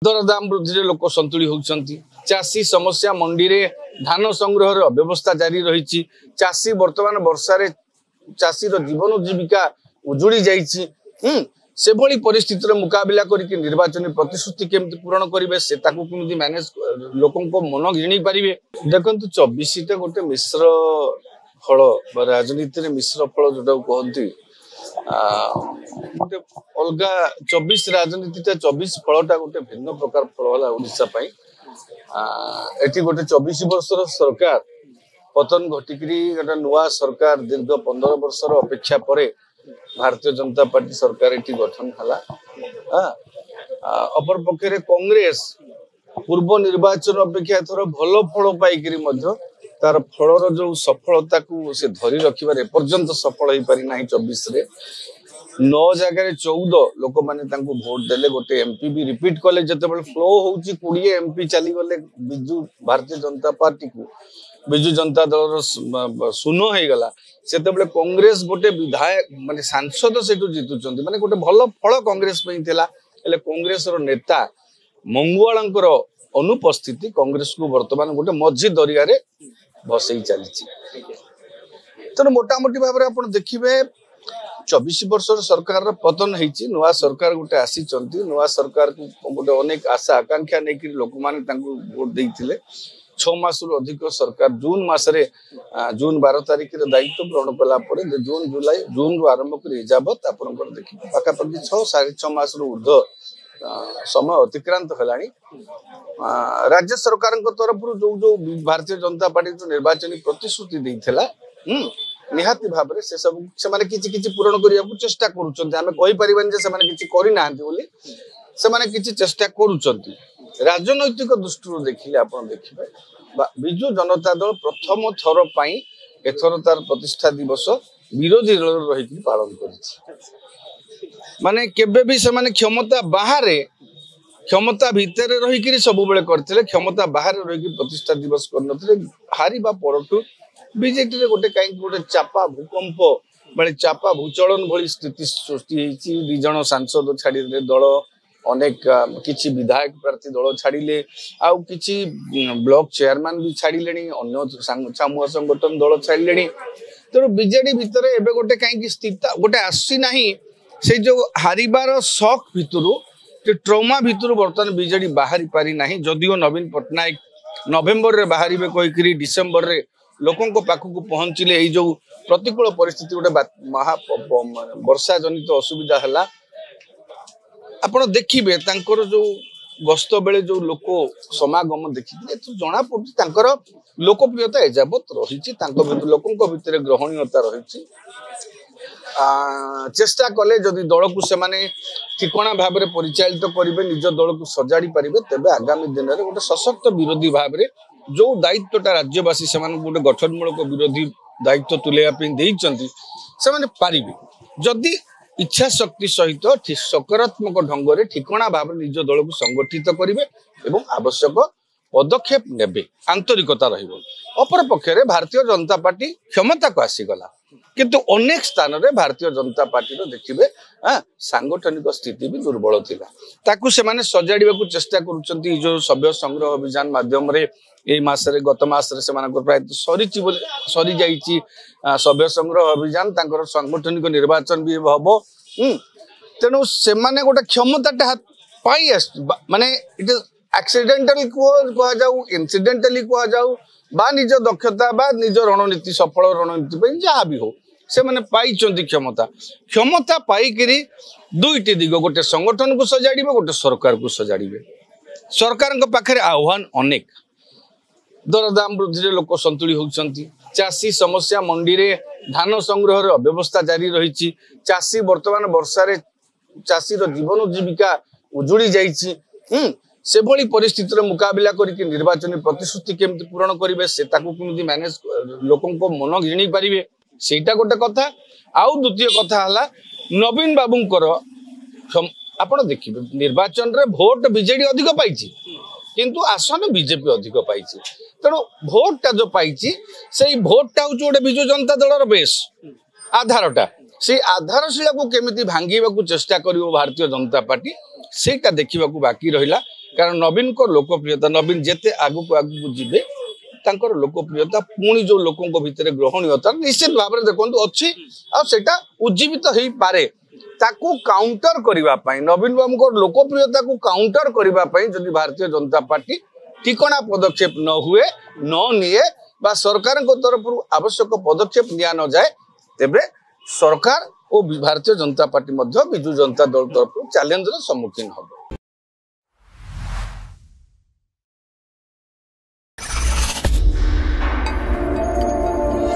दरदाम वृद्धि लोक संतुली होती चाषी समस्या मंडी रे धान संग्रह व्यवस्था जारी रही चाषी वर्तमान वर्षा चाषी जीवन जीविका उजुड़ी जाइए से भली परिस्थितिर मुकाबला करके निर्वाचन प्रतिश्रुति केमती पूरण करेंगे से केमती मैनेज लोकों मन घिणी पारे। देखो 24 गोटे मिश्र फल राजनीति मिश्र फल जोटा कहती गोटे अलग 24 राजनीति 24 फलटा गोटे भिन्न प्रकार फल है ओडिशा एटी गोटे 24 वर्षर सरकार पतन घटिकी गोटे नुआ सरकार दीर्घ 15 वर्षर अपेक्षा पर भारतीय जनता पार्टी सरकार एटी गठन हला। अपर पक्षे कांग्रेस पूर्व निर्वाचन अपेक्षा थोड़ा भल फल पाइकरी तार फलर जो सफलता को से धरी रखिबार एपर्यंत सफल हो पारि नाही। 24 रे 9 जगह 14 लोक माने भोट देले गोटे एमपी भी रिपीट कले जते फ्लो होउची 20 एमपी चली गले बिजू भारतीय जनता पार्टी को बिजू जनता दल शून्य हो गला से कांग्रेस गोटे विधायक माने सांसद से जीतुचंती माने गोटे भल फल कांग्रेस पे थिला एले कांग्रेस रो नेता मंगुआलंकर अनुपस्थिति कांग्रेस को वर्तमान गोटे मझी दरिया रे बसई चली। तेणु मोटामोटी भाव में आप देखिए 24 वर्ष सरकार पतन होती नुआ सरकार गोटे आसी नुआ सरकार को गोटे अनेक आशा आकांक्षा नहीं लोक मैंने भोट देते 6 मास अधिक सरकार जून मसरे जून 12 तारिख दायित्व ग्रहण कलापर जून जुलाई जून रु आरंभ कर जावत आप देखिए पाखापाखि 6-6.5 मास ऊर्ध समय अतिक्रांत है। राज्य सरकार तरफ जो जो भारतीय जनता पार्टी जो निर्वाचन प्रतिश्रुति देइथिला निहाती भाव में से सब से माने किछि पूरण करिया चेष्टा करूछन्ते आमे कहि परिबन जे से माने किछि करि नाहंती बोली से माने किछि चेष्टा करूछन्ती। राजनैतिक दृष्टि देखिले आपण देखिबे बिजू जनता दल प्रथम थर पई एथर तार प्रतिष्ठा दिवस विरोधी दल रही पालन करिछि माने केबे भी से माने क्षमता बाहर क्षमता भितर रही सब बेले करथिले क्षमता बाहर रही प्रतिष्ठा दिवस करनथिले हारिबा परठू बीजेपी रे गोटे कहीं गोटे चापा भूकंप बड़े चापा भूचलन भली स्थिति सृष्टि होती 2 जन सांसद छाड़े दल अनेक किछि विधायक प्रार्थी दल छाड़िले आउ किछि ब्लॉक चेयरमैन भी छाड़िले अन्य सामूह संगठन दल छाड़िले तेणु बीजेडी भितर एबे गोटे कहीं स्थिति गोटे आसी नाही से जो हारिबार शॉक भितरु ट्रॉमा भितरु बर्तमान बीजेडी बाहरी पारि नाही जदियो नवीन पटनायक नवेम्बर रे बाहरी कहीकि डिसेम्बर रे लोकों को पाखु को पहुंचले जो प्रतिकूल परिस्थिति गोटे महा वर्षा जनित असुविधा है आपण देखिए जो गस्त बेले जो लोक समागम देखिए तो जना पड़ता लोकप्रियता एजावत रही लोकों भितर ग्रहणीयता रही चेष्टा कले जदि दल को से ठिकणा भाव में परिचालित करेंगे निज दल को सजाड़ी पारे तेज आगामी दिन में गोटे सशक्त विरोधी भाव में जो दायित्वटा राज्यवासी से गोटे गठनमूलक विरोधी दायित्व तुलेवाई से पारे जदि इच्छा शक्ति सहित सकारात्मक ढंग से ठिकणा भाव निज दल को संगठित करेंगे और आवश्यक पदक्षेप नेबे आंतरिकता रहिबो। अपर पक्षरे भारतीय जनता पार्टी क्षमता को आसीगला किंतु अनेक स्थान रे भारतीय जनता पार्टी देखिए सांगठनिक स्थिति भी दुर्बल थिला ताकू से माने सजाड़िबा को चेष्टा करूछंती जो सभ्य संग्रह अभियान माध्यम रे ए मासरे गत मासरे से मानकर प्राय सरी जाइछि सभ्य संग्रह अभियान तांकर सांगठनिक निर्वाचन भी हबो तेनु से माने गोटे क्षमताटा पाई माने इट इज एक्सीडेंटली कह जाऊ इनसीडेंटली कह जाऊ बा निज दक्षता बा निज रणनीति सफल रणनीति पे जहाँ भी हो से माने पाइचंती क्षमता पाइकरी दुईटी दिग गोटे संगठन को सजाड़े गोटे सरकार को सजाड़े सरकार पाखे आह्वान अनेक दरदाम वृद्धि लोक संतुली होती चाषी समस्या मंडी रे धान संग्रह व्यवस्था जारी रही चाषी वर्तमान वर्षा चाषी जीवन जीविका उजुड़ी जाइए से भली परिस्थितिर मुकाबला करके निर्वाचन प्रतिश्रुति केमती पूरण करेंगे से केमती मैनेज लोकों मन घिणी पारे सेटा गोटे कथा आउ द्वितीय कथा है नवीन बाबूंकर आपण देखिए निर्वाचन रे भोट बीजेडी अधिक पाई किंतु आसन बीजेपी अधिक पाई तेणु भोटा जो पाई से भोटा हूँ गोटे विजु जनता दल बेस आधारटा से आधारशिला को केमिति भांगीबा को चेष्टा करिवो भारतीय जनता पार्टी सेटा देखिबा को बाकी रहिला। कारण नवीन को लोकप्रियता नवीन जेते आगु आगु जीवे तांकर लोकप्रियता पुणी जो लोकों भितर ग्रहणीयता निश्चित भाव में देखो अच्छी आटा उज्जीवित हो पारे ताकू काउंटर करने नवीन बाबू को लोकप्रियता को काउंटर करने जदि भारतीय जनता पार्टी ठिकना पदक्षेप न हुए न निए बा सरकार तरफ आवश्यक पदक्षेप निया न जाए तेबे सरकार और भारतीय जनता पार्टी बिजु जनता दल तरफ चैलेंज सम्मुखीन हम।